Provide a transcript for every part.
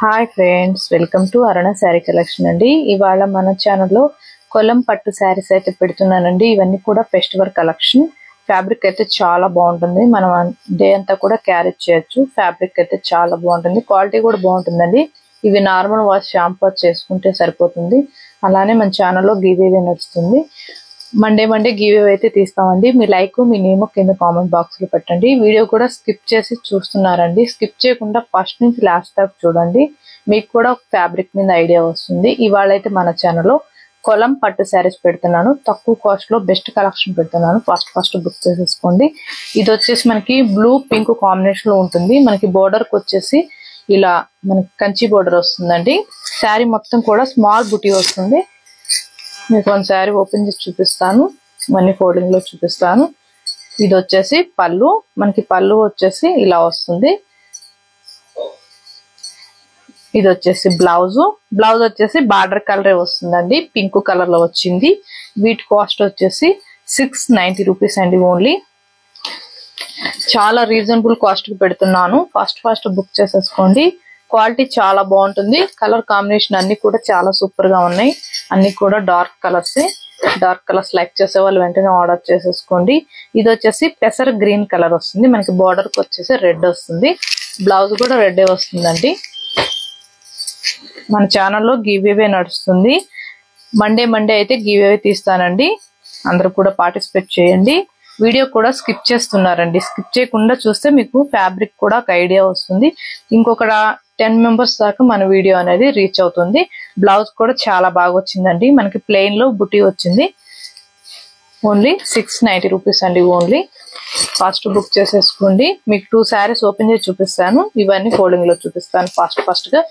Hi friends, welcome to Aruna sari collection అండి. ఇవాళ మన ఛానల్లో కొలం పట్టు శారీస్ అయితే పెడుతున్నానండి. ఇవన్నీ కూడా ఫెస్టివల్ కలెక్షన్. ఫ్యాబ్రిక్ అయితే చాలా బాగుంటుంది, మనం డే అంతా కూడా క్యారీ చేయొచ్చు. ఫ్యాబ్రిక్ అయితే చాలా బాగుంటుంది, క్వాలిటీ కూడా బాగుంటుందండి. ఇవి నార్మల్ వాష్ షాంపూ చేసుకుంటే సరిపోతుంది. అలానే మన ఛానల్లో గివ్ అవే నడుస్తుంది. మండే గివ్ అవే అయితే తీస్తామండి. మీ లైక్ మీ నేమ్ కింద కామెంట్ బాక్స్ లో పెట్టండి. వీడియో కూడా స్కిప్ చేసి చూస్తున్నారండి, స్కిప్ చేయకుండా ఫస్ట్ నుంచి లాస్ట్ దాకా చూడండి. మీకు కూడా ఫ్యాబ్రిక్ మీద ఐడియా వస్తుంది. ఇవాళ అయితే మన ఛానల్లో కొలం పట్టు శారీస్ పెడుతున్నాను. తక్కువ కాస్ట్ లో బెస్ట్ కలెక్షన్ పెడుతున్నాను. ఫస్ట్ బుక్ చేసేసుకోండి. ఇది వచ్చేసి మనకి బ్లూ పింక్ కాంబినేషన్ లో ఉంటుంది. మనకి బోర్డర్ కి వచ్చేసి ఇలా మనకి కంచి బోర్డర్ వస్తుందండి. శారీ మొత్తం కూడా స్మాల్ బుటీ వస్తుంది. మీకు ఒక శారీ ఓపెన్ చేసి చూపిస్తాను, మనీ ఫోల్డింగ్ లో చూపిస్తాను. ఇది వచ్చేసి పళ్ళు, మనకి పళ్ళు వచ్చేసి ఇలా వస్తుంది. ఇది వచ్చేసి బ్లౌజ్ వచ్చేసి బార్డర్ కలరే వస్తుందండి, పింక్ కలర్ లో వచ్చింది. వీటి కాస్ట్ వచ్చేసి 690 రూపీస్ అండి ఓన్లీ. చాలా రీజనబుల్ కాస్ట్ కి పెడుతున్నాను. ఫస్ట్ బుక్ చేసేసుకోండి. క్వాలిటీ చాలా బాగుంటుంది. కలర్ కాంబినేషన్ అన్ని కూడా చాలా సూపర్ గా ఉన్నాయి. అన్ని కూడా డార్క్ కలర్స్ లైక్ చేసే వాళ్ళు వెంటనే ఆర్డర్ చేసేసుకోండి. ఇది వచ్చేసి పెసర గ్రీన్ కలర్ వస్తుంది. మనకి బోర్డర్ కి వచ్చేసి రెడ్ వస్తుంది. బ్లౌజ్ కూడా రెడ్ వస్తుందండి. మన ఛానల్లో గివ్ అవే నడుస్తుంది. మండే అయితే గివ్ అవే తీస్తానండి. అందరూ కూడా పార్టిసిపేట్ చేయండి. వీడియో కూడా స్కిప్ చేస్తున్నారండి. స్కిప్ చేయకుండా చూస్తే మీకు ఫ్యాబ్రిక్ కూడా ఒక ఐడియా వస్తుంది. ఇంకొక 10 మెంబర్స్ దాకా మన వీడియో అనేది రీచ్ అవుతుంది. బ్లౌజ్ కూడా చాలా బాగా వచ్చిందండి. మనకి ప్లెయిన్ లో బుటీ వచ్చింది. ఓన్లీ 690 రూపీస్ అండి ఓన్లీ. ఫస్ట్ బుక్ చేసేసుకోండి. మీకు 2 శారీస్ ఓపెన్ చేసి చూపిస్తాను. ఇవన్నీ ఫోల్డింగ్ లో చూపిస్తాను ఫస్ట్ గా.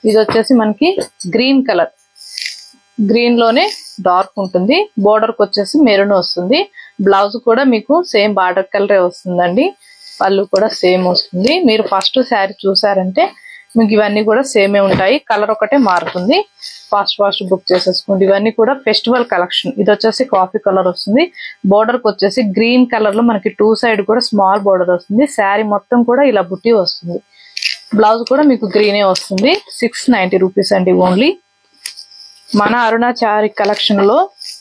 ఇది వచ్చేసి మనకి గ్రీన్ కలర్, గ్రీన్ లోనే డార్క్ ఉంటుంది. బోర్డర్ కి వచ్చేసి మెరూన్ వస్తుంది. బ్లౌజ్ కూడా మీకు సేమ్ బార్డర్ కలరే వస్తుందండి. పళ్ళు కూడా సేమ్ వస్తుంది. మీరు ఫస్ట్ శారీ చూసారంటే మీకు ఇవన్నీ కూడా సేమే ఉంటాయి, కలర్ ఒకటే మారుతుంది. ఫాస్ట్ బుక్ చేసేసుకోండి. ఇవన్నీ కూడా ఫెస్టివల్ కలెక్షన్. ఇది వచ్చేసి కాఫీ కలర్ వస్తుంది. బోర్డర్ కి వచ్చేసి గ్రీన్ కలర్ లో మనకి 2 సైడ్ కూడా స్మాల్ బోర్డర్ వస్తుంది. శారీ మొత్తం కూడా ఇలా బుట్టి వస్తుంది. బ్లౌజ్ కూడా మీకు గ్రీనే వస్తుంది. 690 రూపీస్ అండి ఓన్లీ. మన అరుణ శారీ కలెక్షన్ లో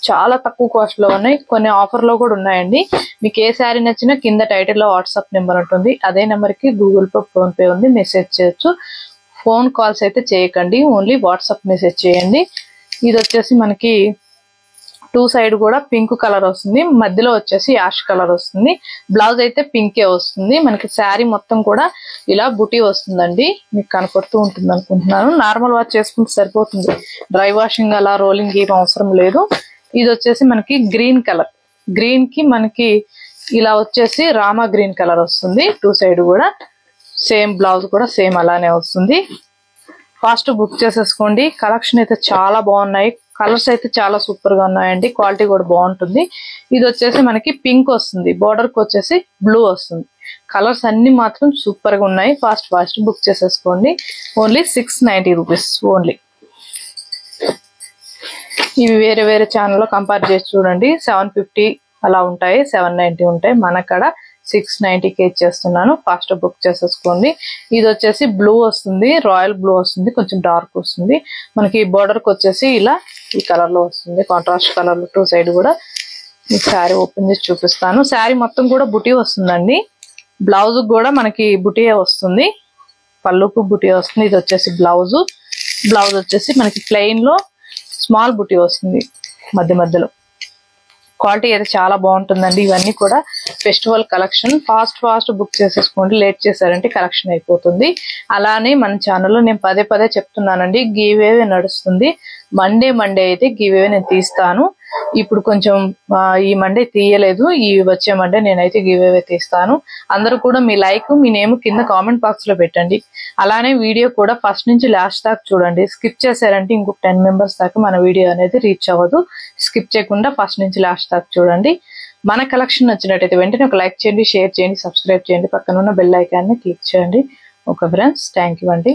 చాలా తక్కువ కాస్ట్ లో ఉన్నాయి, కొన్ని ఆఫర్ లో కూడా ఉన్నాయండి. మీకు ఏ శారీ నచ్చినా కింద టైటిల్ లో వాట్సాప్ నెంబర్ ఉంటుంది. అదే నెంబర్ కి గూగుల్ పే, ఫోన్ పే ఉంది, మెసేజ్ చేయొచ్చు. ఫోన్ కాల్స్ అయితే చేయకండి, ఓన్లీ వాట్సాప్ మెసేజ్ చేయండి. ఇది వచ్చేసి మనకి 2 సైడ్ కూడా పింక్ కలర్ వస్తుంది. మధ్యలో వచ్చేసి యాష్ కలర్ వస్తుంది. బ్లౌజ్ అయితే పింకే వస్తుంది. మనకి శారీ మొత్తం కూడా ఇలా బుటీ వస్తుందండి. మీకు కనపడుతూ ఉంటుంది అనుకుంటున్నాను. నార్మల్ వాష్ చేసుకుంటే సరిపోతుంది, డ్రై వాషింగ్ అలా రోలింగ్ ఏం అవసరం లేదు. ఇది వచ్చేసి మనకి గ్రీన్ కలర్, గ్రీన్ కి మనకి ఇలా వచ్చేసి రామా గ్రీన్ కలర్ వస్తుంది. 2 సైడ్ కూడా సేమ్, బ్లౌజ్ కూడా సేమ్ అలానే వస్తుంది. ఫాస్ట్ బుక్ చేసేసుకోండి. కలెక్షన్ అయితే చాలా బాగున్నాయి, కలర్స్ అయితే చాలా సూపర్ గా ఉన్నాయండి. క్వాలిటీ కూడా బాగుంటుంది. ఇది వచ్చేసి మనకి పింక్ వస్తుంది. బోర్డర్ కి వచ్చేసి బ్లూ వస్తుంది. కలర్స్ అన్ని మాత్రం సూపర్ గా ఉన్నాయి. ఫాస్ట్ బుక్ చేసేసుకోండి. Only 690 rupees only. ఇవి వేరే ఛానల్లో కంపేర్ చేసి చూడండి. 750 అలా ఉంటాయి, 790 ఉంటాయి. మనకడ 690కి ఇచ్చేస్తున్నాను. ఫాస్ట్ బుక్ చేసేసుకోండి. ఇది వచ్చేసి బ్లూ వస్తుంది, రాయల్ బ్లూ వస్తుంది, కొంచెం డార్క్ వస్తుంది. మనకి బోర్డర్ కి వచ్చేసి ఇలా ఈ కలర్ లో వస్తుంది, కాంట్రాస్ట్ కలర్ లో 2 సైడ్ కూడా. మీకు శారీ ఓపెన్ చేసి చూపిస్తాను. శారీ మొత్తం కూడా బుటీ వస్తుందండి. బ్లౌజ్ కూడా మనకి బుటీ వస్తుంది, పళ్ళుకు బుటీ వస్తుంది. ఇది వచ్చేసి బ్లౌజ్ వచ్చేసి మనకి ప్లెయిన్ లో స్మాల్ బుటీ వస్తుంది మధ్యలో. క్వాలిటీ అయితే చాలా బాగుంటుందండి. ఇవన్నీ కూడా ఫెస్టివల్ కలెక్షన్. ఫాస్ట్ బుక్ చేసేసుకోండి. లేట్ చేశారంటే కలెక్షన్ అయిపోతుంది. అలానే మన ఛానల్లో నేను పదే చెప్తున్నానండి, గివ్ అవే నడుస్తుంది. మండే అయితే గివ్ అవే నేను తీస్తాను. ఇప్పుడు కొంచెం ఈ మండే తీయలేదు, ఈ వచ్చే మండే నేనైతే గివ్ అవే తీస్తాను. అందరూ కూడా మీ లైక్ మీ నేమ్ కింద కామెంట్ బాక్స్ లో పెట్టండి. అలానే వీడియో కూడా ఫస్ట్ నుంచి లాస్ట్ దాకా చూడండి. స్కిప్ చేశారంటే ఇంకొక 10 మెంబర్స్ దాకా మన వీడియో అనేది రీచ్ అవ్వదు. స్కిప్ చేయకుండా ఫస్ట్ నుంచి లాస్ట్ దాకా చూడండి. మన కలెక్షన్ నచ్చినట్టయితే వెంటనే ఒక లైక్ చేయండి, షేర్ చేయండి, సబ్స్క్రైబ్ చేయండి. పక్కన ఉన్న బెల్ ఐకాన్ని క్లిక్ చేయండి. ఓకే ఫ్రెండ్స్, థ్యాంక్ యూ అండి.